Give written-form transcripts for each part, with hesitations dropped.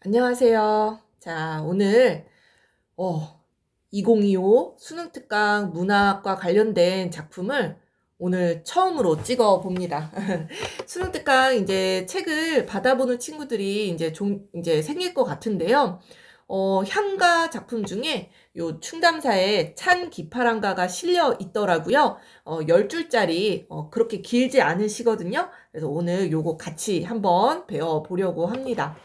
안녕하세요. 자, 오늘 2025 수능특강 문학과 관련된 작품을 오늘 처음으로 찍어 봅니다. 수능특강 이제 책을 받아보는 친구들이 이제 생길 것 같은데요. 향가 작품 중에 요 충담사의 찬 기파랑가가 실려 있더라고요. 10줄짜리 그렇게 길지 않은 시거든요. 그래서 오늘 요거 같이 한번 배워보려고 합니다.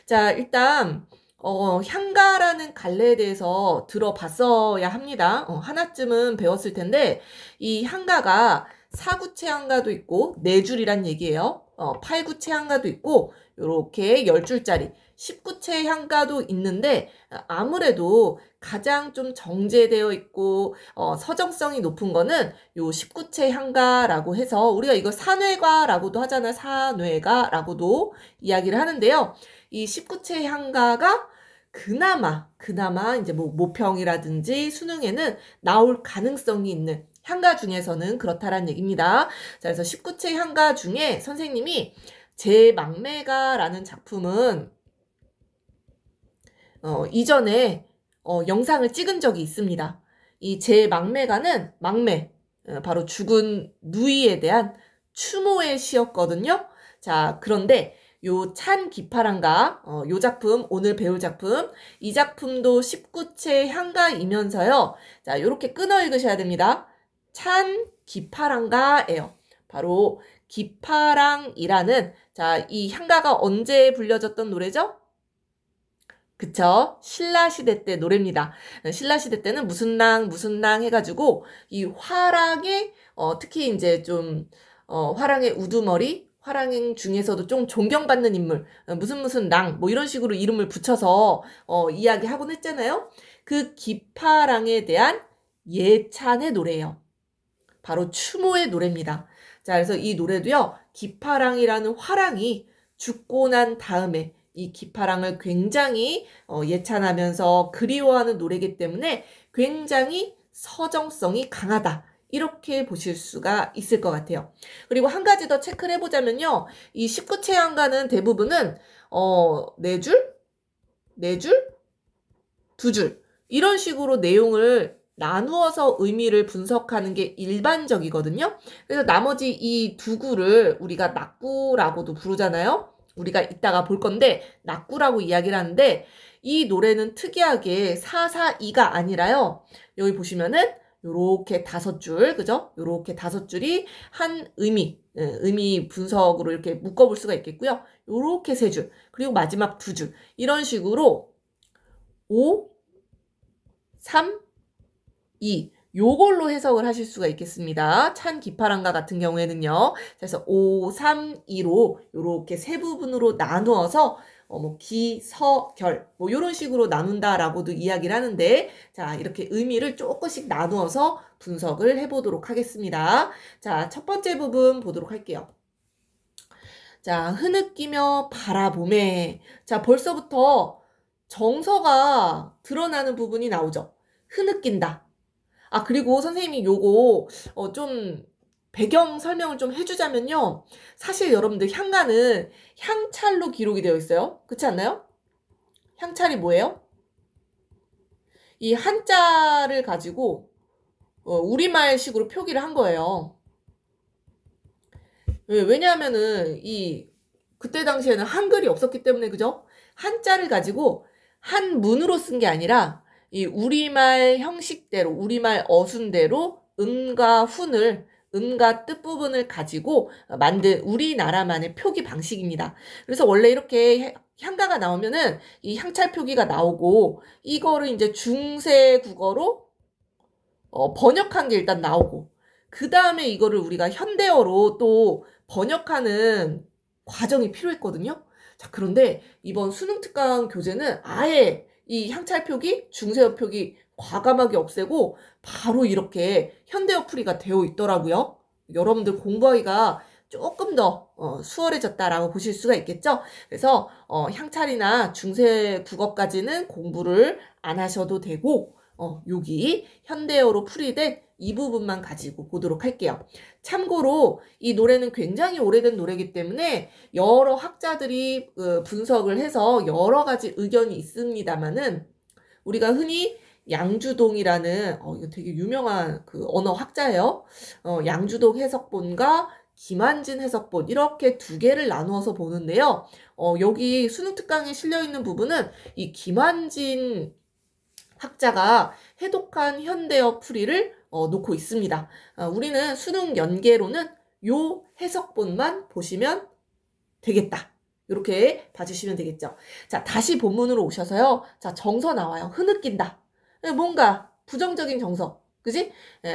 자, 일단 향가라는 갈래에 대해서 들어봤어야 합니다. 하나쯤은 배웠을 텐데 이 향가가 사구체 향가도 있고 네 줄이란 얘기예요. 팔구체 향가도 있고 요렇게 10줄짜리 19체 향가도 있는데 아무래도 가장 좀 정제되어 있고 서정성이 높은 거는 요 19체 향가라고 해서 우리가 이거 산회가라고도 하잖아요. 산회가라고도 이야기를 하는데요. 이 19체 향가가 그나마 이제 뭐 모평이라든지 수능에는 나올 가능성이 있는 향가 중에서는 그렇다란 얘기입니다. 자, 그래서 19체 향가 중에 선생님이 제막매가라는 작품은 이전에 영상을 찍은 적이 있습니다. 이 제막매가는 막매, 바로 죽은 누이에 대한 추모의 시였거든요. 자, 그런데 요 찬 기파랑가, 요 작품, 오늘 배울 작품, 이 작품도 19체 향가이면서요. 자, 요렇게 끊어 읽으셔야 됩니다. 찬 기파랑가예요. 바로 기파랑이라는, 자, 이 향가가 언제 불려졌던 노래죠? 그쵸? 신라시대 때 노래입니다. 신라시대 때는 무슨 랑 해가지고, 이 화랑의, 특히 이제 좀, 화랑의 우두머리, 화랑 중에서도 좀 존경받는 인물, 무슨 랑, 뭐 이런 식으로 이름을 붙여서, 이야기하곤 했잖아요. 그 기파랑에 대한 예찬의 노래예요. 바로 추모의 노래입니다. 자, 그래서 이 노래도요, 기파랑이라는 화랑이 죽고 난 다음에 이 기파랑을 굉장히 예찬하면서 그리워하는 노래이기 때문에 굉장히 서정성이 강하다. 이렇게 보실 수가 있을 것 같아요. 그리고 한 가지 더 체크를 해보자면요. 이 19체 향가는 대부분은 4줄? 4줄? 2줄? 이런 식으로 내용을 나누어서 의미를 분석하는 게 일반적이거든요. 그래서 나머지 이 두 구를 우리가 낙구라고도 부르잖아요. 우리가 이따가 볼 건데 낙구라고 이야기를 하는데 이 노래는 특이하게 442가 아니라요. 여기 보시면은 요렇게 5줄, 그죠? 요렇게 5줄이 한 의미 분석으로 이렇게 묶어볼 수가 있겠고요. 요렇게 3줄, 그리고 마지막 2줄. 이런 식으로 5, 3, 2 요걸로 해석을 하실 수가 있겠습니다. 찬 기파랑가 같은 경우에는요. 그래서 5, 3, 2로 요렇게 세 부분으로 나누어서 뭐 기, 서, 결 뭐 요런 식으로 나눈다라고도 이야기를 하는데 자, 이렇게 의미를 조금씩 나누어서 분석을 해보도록 하겠습니다. 자, 첫 번째 부분 보도록 할게요. 자, 흐느끼며 바라봄에 자, 벌써부터 정서가 드러나는 부분이 나오죠. 흐느낀다. 아, 그리고 선생님이 요거, 좀, 배경 설명을 좀 해주자면요. 사실 여러분들 향가는 향찰로 기록이 되어 있어요. 그렇지 않나요? 향찰이 뭐예요? 이 한자를 가지고, 우리말식으로 표기를 한 거예요. 왜냐하면은, 그때 당시에는 한글이 없었기 때문에, 그죠? 한자를 가지고 한문으로 쓴 게 아니라, 이 우리말 형식대로, 우리말 어순대로 음과 뜻 부분을 가지고 만든 우리나라만의 표기 방식입니다. 그래서 원래 이렇게 향가가 나오면은 이 향찰 표기가 나오고 이거를 이제 중세 국어로 번역한 게 일단 나오고 그 다음에 이거를 우리가 현대어로 또 번역하는 과정이 필요했거든요. 자, 그런데 이번 수능특강 교재는 아예 이 향찰 표기, 중세어 표기 과감하게 없애고 바로 이렇게 현대어 풀이가 되어 있더라고요. 여러분들 공부하기가 조금 더 수월해졌다라고 보실 수가 있겠죠. 그래서 향찰이나 중세 국어까지는 공부를 안 하셔도 되고 여기 현대어로 풀이된 이 부분만 가지고 보도록 할게요. 참고로 이 노래는 굉장히 오래된 노래이기 때문에 여러 학자들이 분석을 해서 여러 가지 의견이 있습니다만은 우리가 흔히 양주동이라는 이거 되게 유명한 그 언어 학자예요. 양주동 해석본과 김한진 해석본 이렇게 두 개를 나누어서 보는데요. 여기 수능 특강에 실려 있는 부분은 이 김한진 학자가 해독한 현대어 풀이를 놓고 있습니다. 우리는 수능 연계로는 요 해석본만 보시면 되겠다. 이렇게 봐주시면 되겠죠. 자, 다시 본문으로 오셔서요. 자, 정서 나와요. 흐느낀다. 뭔가 부정적인 정서. 그지?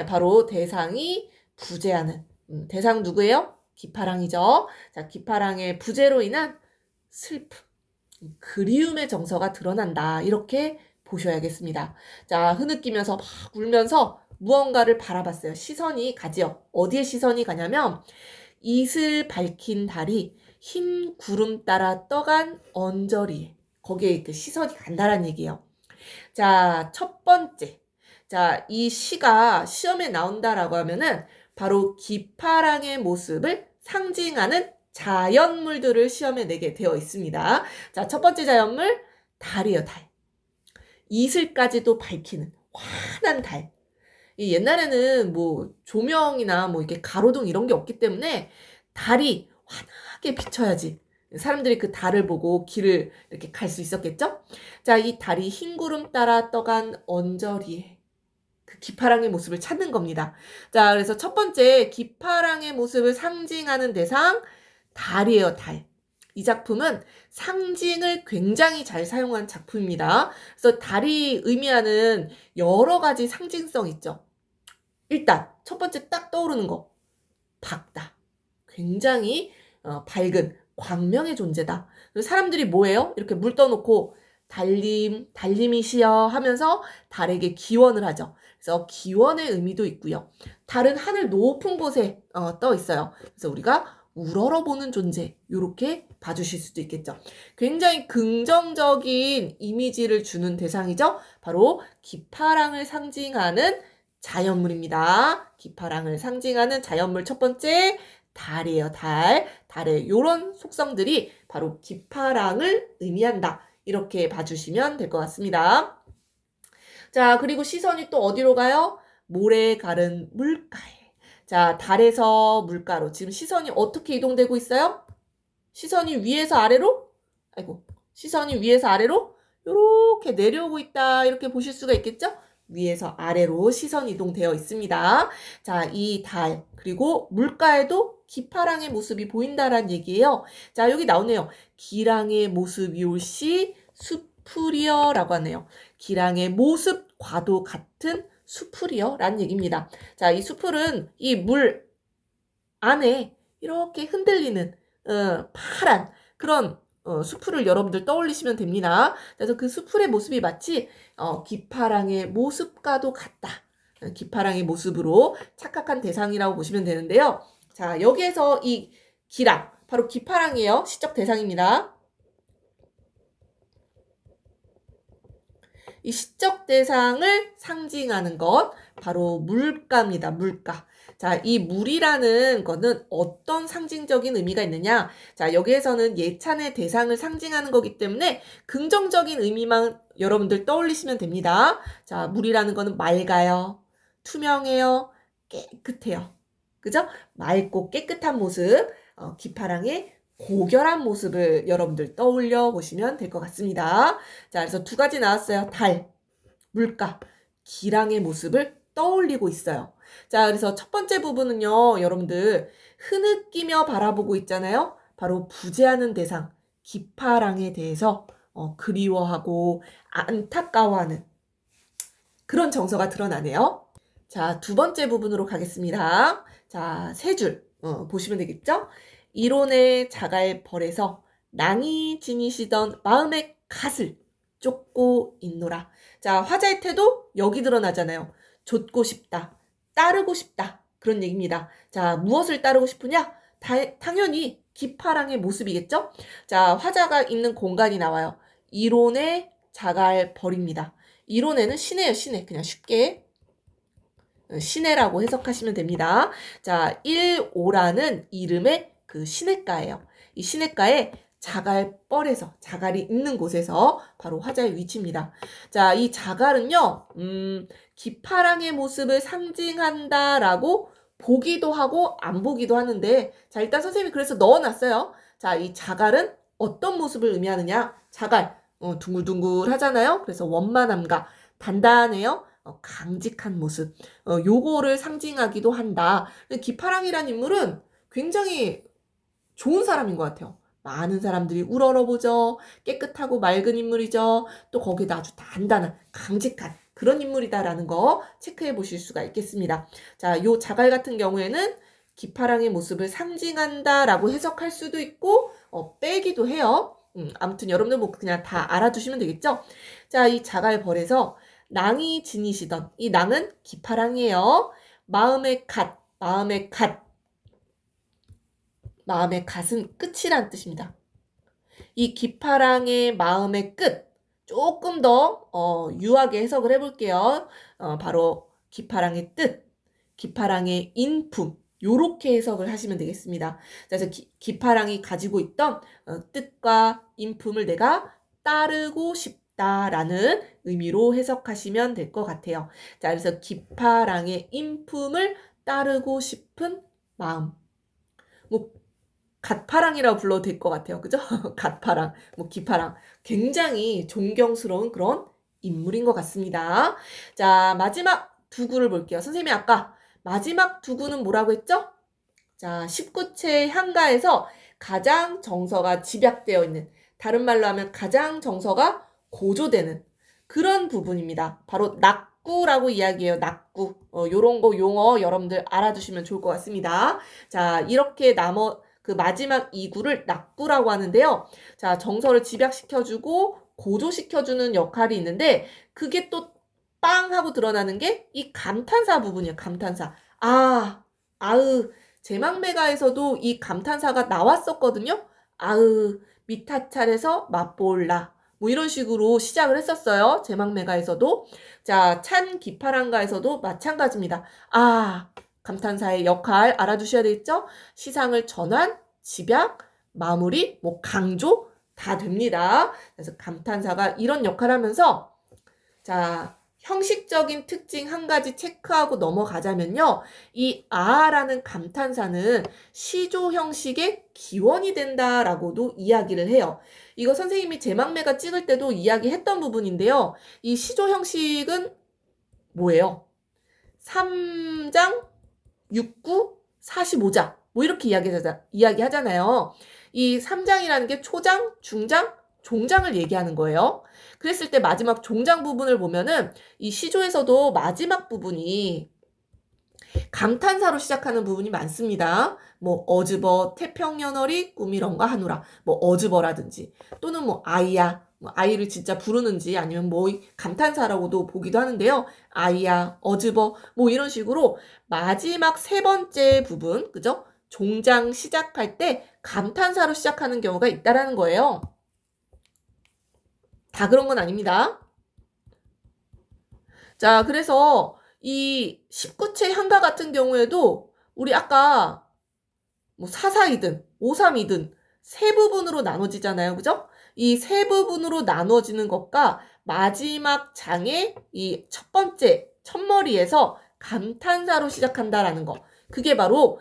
바로 대상이 부재하는. 대상 누구예요? 기파랑이죠. 자, 기파랑의 부재로 인한 슬픔, 그리움의 정서가 드러난다. 이렇게 보셔야겠습니다. 자, 흐느끼면서 막 울면서 무언가를 바라봤어요. 시선이 가지요. 어디에 시선이 가냐면 이슬 밝힌 달이 흰 구름 따라 떠간 언저리에 거기에 그 시선이 간다는 얘기예요. 자, 첫 번째. 자, 이 시가 시험에 나온다라고 하면은 바로 기파랑의 모습을 상징하는 자연물들을 시험에 내게 되어 있습니다. 자, 첫 번째 자연물 달이에요, 달. 이슬까지도 밝히는 환한 달. 이 옛날에는 뭐 조명이나 뭐 이렇게 가로등 이런 게 없기 때문에 달이 환하게 비쳐야지 사람들이 그 달을 보고 길을 이렇게 갈 수 있었겠죠? 자, 이 달이 흰 구름 따라 떠간 언저리에 그 기파랑의 모습을 찾는 겁니다. 자, 그래서 첫 번째 기파랑의 모습을 상징하는 대상 달이에요, 달. 이 작품은 상징을 굉장히 잘 사용한 작품입니다. 그래서 달이 의미하는 여러 가지 상징성 있죠. 일단 첫 번째 딱 떠오르는 거 밝다. 굉장히 밝은 광명의 존재다. 사람들이 뭐예요? 이렇게 물 떠놓고 달님이시여 하면서 달에게 기원을 하죠. 그래서 기원의 의미도 있고요. 달은 하늘 높은 곳에 떠 있어요. 그래서 우리가 우러러보는 존재 이렇게 봐주실 수도 있겠죠. 굉장히 긍정적인 이미지를 주는 대상이죠. 바로 기파랑을 상징하는 자연물입니다. 기파랑을 상징하는 자연물 첫 번째 달이에요. 달. 달의 이런 속성들이 바로 기파랑을 의미한다. 이렇게 봐주시면 될 것 같습니다. 자, 그리고 시선이 또 어디로 가요? 모래 가른 물가에. 자, 달에서 물가로. 지금 시선이 어떻게 이동되고 있어요? 시선이 위에서 아래로? 아이고, 시선이 위에서 아래로? 이렇게 내려오고 있다. 이렇게 보실 수가 있겠죠? 위에서 아래로 시선 이동되어 있습니다. 자, 이 달, 그리고 물가에도 기파랑의 모습이 보인다라는 얘기예요. 자, 여기 나오네요. 기랑의 모습이 올시 수풀이여 라고 하네요. 기랑의 모습과도 같은 수풀이여 라는 얘기입니다. 자, 이 수풀은 이 물 안에 이렇게 흔들리는 파란 그런 수풀을 여러분들 떠올리시면 됩니다. 그래서 그 수풀의 모습이 마치 기파랑의 모습과도 같다. 기파랑의 모습으로 착각한 대상이라고 보시면 되는데요. 자, 여기에서 이 기랑, 바로 기파랑이에요. 시적 대상입니다. 이 시적 대상을 상징하는 것, 바로 물가입니다. 물가. 자, 이 물이라는 거는 어떤 상징적인 의미가 있느냐? 자, 여기에서는 예찬의 대상을 상징하는 거기 때문에 긍정적인 의미만 여러분들 떠올리시면 됩니다. 자, 물이라는 거는 맑아요. 투명해요. 깨끗해요. 그죠? 맑고 깨끗한 모습, 기파랑의 고결한 모습을 여러분들 떠올려 보시면 될 것 같습니다. 자, 그래서 두 가지 나왔어요. 달, 물가, 기랑의 모습을 떠올리고 있어요. 자, 그래서 첫 번째 부분은요, 여러분들 흐느끼며 바라보고 있잖아요. 바로 부재하는 대상, 기파랑에 대해서 그리워하고 안타까워하는 그런 정서가 드러나네요. 자, 두 번째 부분으로 가겠습니다. 자, 세 줄 보시면 되겠죠? 이론의 자갈 벌에서 낭이 지니시던 마음의 갓을 쫓고 있노라. 자, 화자의 태도 여기 드러나잖아요. 좇고 싶다. 따르고 싶다. 그런 얘기입니다. 자, 무엇을 따르고 싶으냐? 당연히 기파랑의 모습이겠죠? 자, 화자가 있는 공간이 나와요. 이론의 자갈 벌입니다. 이론에는 시내예요, 시내. 그냥 쉽게. 시내라고 해석하시면 됩니다. 자, 1호라는 이름의 그 시냇가예요. 이 시냇가에 자갈벌에서, 자갈이 있는 곳에서 바로 화자의 위치입니다. 자, 이 자갈은요, 기파랑의 모습을 상징한다라고 보기도 하고 안 보기도 하는데, 자, 일단 선생님이 그래서 넣어놨어요. 자, 이 자갈은 어떤 모습을 의미하느냐? 자갈, 둥글둥글 하잖아요. 그래서 원만함과 단단해요. 강직한 모습. 요거를 상징하기도 한다. 기파랑이란 인물은 굉장히 좋은 사람인 것 같아요. 많은 사람들이 우러러보죠. 깨끗하고 맑은 인물이죠. 또 거기다 아주 단단한, 강직한 그런 인물이다라는 거 체크해 보실 수가 있겠습니다. 자, 요 자갈 같은 경우에는 기파랑의 모습을 상징한다라고 해석할 수도 있고, 빼기도 해요. 아무튼 여러분들 뭐 그냥 다 알아두시면 되겠죠? 자, 이 자갈벌에서 낭이 지니시던, 이 낭은 기파랑이에요. 마음의 갓, 마음의 갓은 끝이란 뜻입니다. 이 기파랑의 마음의 끝, 조금 더 유하게 해석을 해볼게요. 바로 기파랑의 뜻, 기파랑의 인품, 요렇게 해석을 하시면 되겠습니다. 그래서 기파랑이 가지고 있던 뜻과 인품을 내가 따르고 싶다라는 의미로 해석하시면 될 것 같아요. 자, 그래서 기파랑의 인품을 따르고 싶은 마음. 뭐 갓파랑이라고 불러도 될 것 같아요. 그죠? 갓파랑, 뭐 기파랑. 굉장히 존경스러운 그런 인물인 것 같습니다. 자, 마지막 두 구를 볼게요. 선생님이 아까 마지막 두 구는 뭐라고 했죠? 자, 19채 향가에서 가장 정서가 집약되어 있는, 다른 말로 하면 가장 정서가 고조되는 그런 부분입니다. 바로 낙구라고 이야기해요. 낙구. 요런 거 용어 여러분들 알아두시면 좋을 것 같습니다. 자, 이렇게 그 마지막 2구를 낙구라고 하는데요. 자, 정서를 집약시켜주고 고조시켜주는 역할이 있는데, 그게 또 빵 하고 드러나는 게 이 감탄사 부분이에요. 감탄사. 제망매가에서도 이 감탄사가 나왔었거든요. 미타찰에서 맛볼라. 뭐 이런 식으로 시작을 했었어요. 제망매가에서도. 자, 찬 기파랑가에서도 마찬가지입니다. 감탄사의 역할 알아두셔야 되겠죠? 시상을 전환, 집약, 마무리, 뭐 강조 다 됩니다. 그래서 감탄사가 이런 역할을 하면서, 자, 형식적인 특징 한 가지 체크하고 넘어가자면요. 이 라는 감탄사는 시조 형식의 기원이 된다라고도 이야기를 해요. 이거 선생님이 제망매가 찍을 때도 이야기했던 부분인데요. 이 시조 형식은 뭐예요? 3장, 6구, 45장 뭐 이렇게 이야기하잖아요. 이 3장이라는 게 초장, 중장, 종장을 얘기하는 거예요. 그랬을 때 마지막 종장 부분을 보면은 이 시조에서도 마지막 부분이 감탄사로 시작하는 부분이 많습니다. 뭐 어즈버 태평연월이 꿈이런가 하노라. 뭐 어즈버라든지 또는 뭐 아이야. 뭐 아이를 진짜 부르는지 아니면 뭐 감탄사라고도 보기도 하는데요. 아이야, 어즈버 뭐 이런 식으로 마지막 세 번째 부분, 그죠? 종장 시작할 때 감탄사로 시작하는 경우가 있다라는 거예요. 다 그런 건 아닙니다. 자, 그래서 이 19채 향가 같은 경우에도 우리 아까 뭐 4,4이든 5,3이든 세 부분으로 나눠지잖아요. 그죠? 이 세 부분으로 나눠지는 것과 마지막 장의 이 첫 번째 첫머리에서 감탄사로 시작한다라는 거. 그게 바로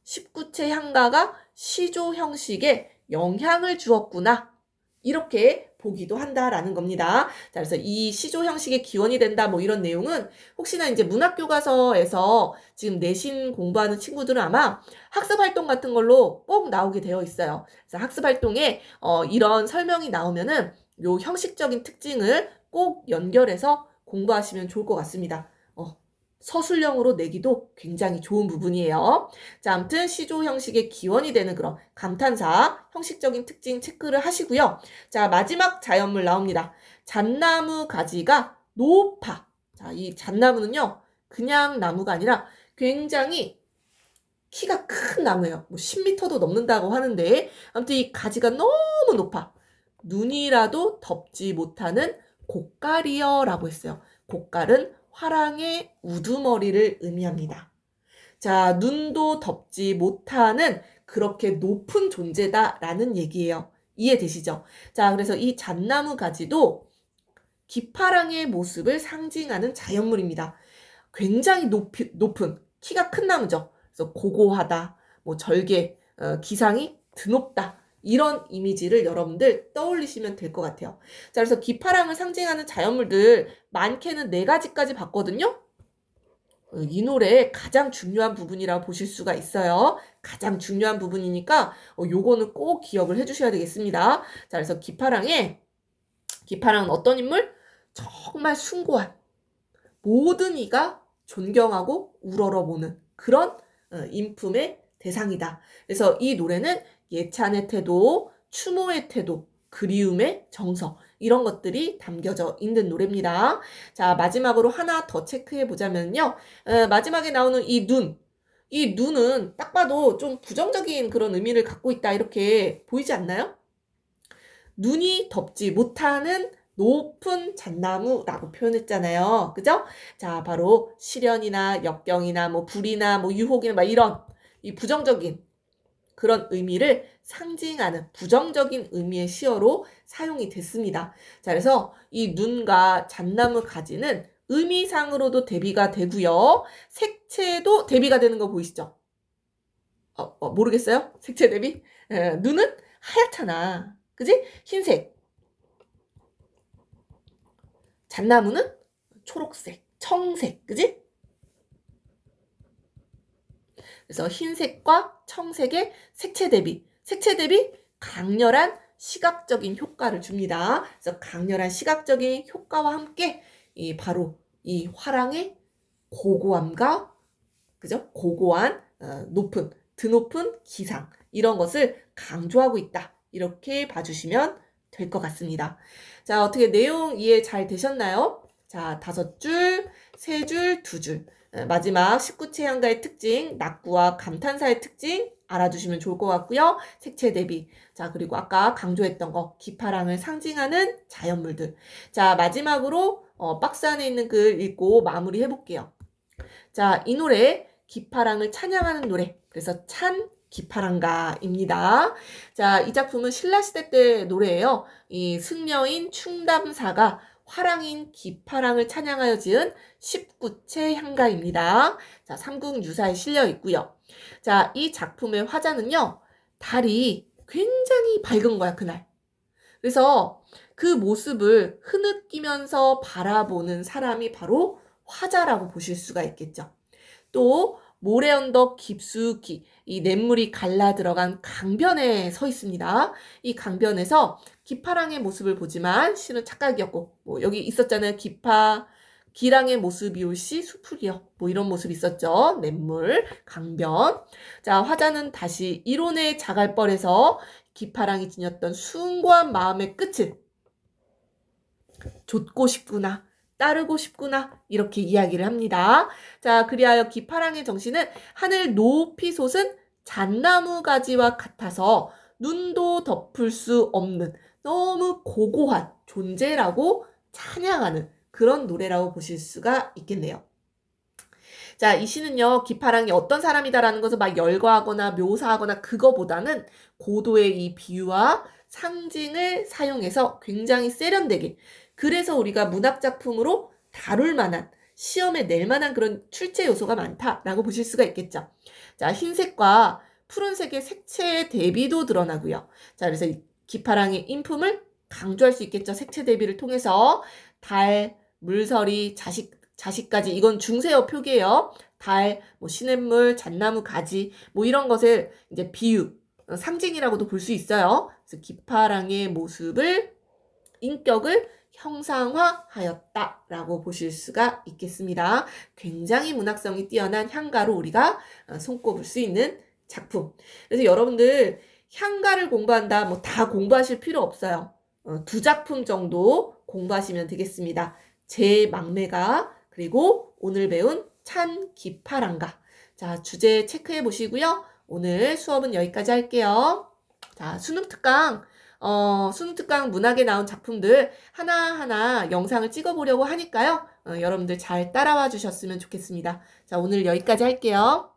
19채 향가가 시조 형식에 영향을 주었구나. 이렇게 보기도 한다라는 겁니다. 자, 그래서 이 시조 형식의 기원이 된다 뭐 이런 내용은 혹시나 이제 문학교과서에서 지금 내신 공부하는 친구들은 아마 학습활동 같은 걸로 꼭 나오게 되어 있어요. 그래서 학습활동에 이런 설명이 나오면은 요 형식적인 특징을 꼭 연결해서 공부하시면 좋을 것 같습니다. 서술형으로 내기도 굉장히 좋은 부분이에요. 자, 아무튼 시조 형식의 기원이 되는 그런 감탄사, 형식적인 특징 체크를 하시고요. 자, 마지막 자연물 나옵니다. 잣나무 가지가 높아. 자, 이 잣나무는요, 그냥 나무가 아니라 굉장히 키가 큰 나무예요. 뭐 10m도 넘는다고 하는데, 아무튼 이 가지가 너무 높아. 눈이라도 덮지 못하는 고깔이여라고 했어요. 고깔은 화랑의 우두머리를 의미합니다. 자, 눈도 덮지 못하는 그렇게 높은 존재다라는 얘기예요. 이해되시죠? 자, 그래서 이 잣나무 가지도 기파랑의 모습을 상징하는 자연물입니다. 굉장히 높은 키가 큰 나무죠. 그래서 고고하다, 뭐 절개, 기상이 드높다, 이런 이미지를 여러분들 떠올리시면 될 것 같아요. 자, 그래서 기파랑을 상징하는 자연물들 많게는 4가지까지 봤거든요. 이 노래의 가장 중요한 부분이라고 보실 수가 있어요. 가장 중요한 부분이니까 요거는 꼭 기억을 해주셔야 되겠습니다. 자, 그래서 기파랑은 어떤 인물? 정말 숭고한, 모든 이가 존경하고 우러러보는 그런 인품의 대상이다. 그래서 이 노래는 예찬의 태도, 추모의 태도, 그리움의 정서, 이런 것들이 담겨져 있는 노래입니다. 자, 마지막으로 하나 더 체크해 보자면요. 마지막에 나오는 이 눈은 딱 봐도 좀 부정적인 그런 의미를 갖고 있다, 이렇게 보이지 않나요? 눈이 덮지 못하는 높은 잣나무라고 표현했잖아요. 그죠? 자, 바로 시련이나 역경이나 뭐 불이나 뭐 유혹이나 막 이런 이 부정적인 그런 의미를 상징하는 부정적인 의미의 시어로 사용이 됐습니다. 자, 그래서 이 눈과 잣나무 가지는 의미상으로도 대비가 되고요. 색채도 대비가 되는 거 보이시죠? 모르겠어요? 색채 대비? 눈은 하얗잖아. 그지? 흰색. 잣나무는 초록색, 청색, 그지? 그래서 흰색과 청색의 색채 대비 강렬한 시각적인 효과를 줍니다. 그래서 강렬한 시각적인 효과와 함께 바로 이 화랑의 고고함과, 그죠? 고고한 드높은 기상, 이런 것을 강조하고 있다, 이렇게 봐주시면 될 것 같습니다. 자, 어떻게 내용 이해 잘 되셨나요? 자, 5줄, 3줄, 2줄. 마지막 19채 향가의 특징, 낙구와 감탄사의 특징 알아두시면 좋을 것 같고요. 색채 대비. 자, 그리고 아까 강조했던 거, 기파랑을 상징하는 자연물들. 자, 마지막으로 박스 안에 있는 글 읽고 마무리 해볼게요. 자, 이 노래, 기파랑을 찬양하는 노래. 그래서 찬 기파랑가입니다. 자, 이 작품은 신라시대 때 노래예요. 이 승려인 충담사가 화랑인 기파랑을 찬양하여 지은 19채 향가입니다. 자, 삼국유사에 실려 있고요. 자, 이 작품의 화자는요, 달이 굉장히 밝은 거야, 그날. 그래서 그 모습을 흐느끼면서 바라보는 사람이 바로 화자라고 보실 수가 있겠죠. 또 모래 언덕 깊숙이 이 냇물이 갈라 들어간 강변에 서 있습니다. 이 강변에서 기파랑의 모습을 보지만 실은 착각이었고, 뭐 여기 있었잖아요. 기랑의 모습이올시 수풀이여, 뭐 이런 모습이 있었죠. 냇물, 강변. 자, 화자는 다시 이론의 자갈벌에서 기파랑이 지녔던 숭고한 마음의 끝을 좇고 싶구나, 따르고 싶구나, 이렇게 이야기를 합니다. 자, 그리하여 기파랑의 정신은 하늘 높이 솟은 잣나무 가지와 같아서 눈도 덮을 수 없는 너무 고고한 존재라고 찬양하는 그런 노래라고 보실 수가 있겠네요. 자, 이 시는요, 기파랑이 어떤 사람이다라는 것을 막 열거하거나 묘사하거나 그거보다는 고도의 이 비유와 상징을 사용해서 굉장히 세련되게, 그래서 우리가 문학작품으로 다룰 만한, 시험에 낼 만한 그런 출제 요소가 많다라고 보실 수가 있겠죠. 자, 흰색과 푸른색의 색채 대비도 드러나고요. 자, 그래서 이 기파랑의 인품을 강조할 수 있겠죠. 색채 대비를 통해서 달, 물서리, 자식까지, 이건 중세어 표기예요. 달, 뭐 시냇물, 잣나무 가지, 뭐 이런 것을 이제 비유, 상징이라고도 볼 수 있어요. 그래서 기파랑의 모습을, 인격을 형상화하였다라고 보실 수가 있겠습니다. 굉장히 문학성이 뛰어난 향가로 우리가 손꼽을 수 있는 작품. 그래서 여러분들 향가를 공부한다, 뭐 다 공부하실 필요 없어요. 2작품 정도 공부하시면 되겠습니다. 제 막매가, 그리고 오늘 배운 찬 기파랑가. 자, 주제 체크해 보시고요. 오늘 수업은 여기까지 할게요. 자, 수능 특강 수능특강 문학에 나온 작품들 하나하나 영상을 찍어보려고 하니까요. 여러분들 잘 따라와 주셨으면 좋겠습니다. 자, 오늘 여기까지 할게요.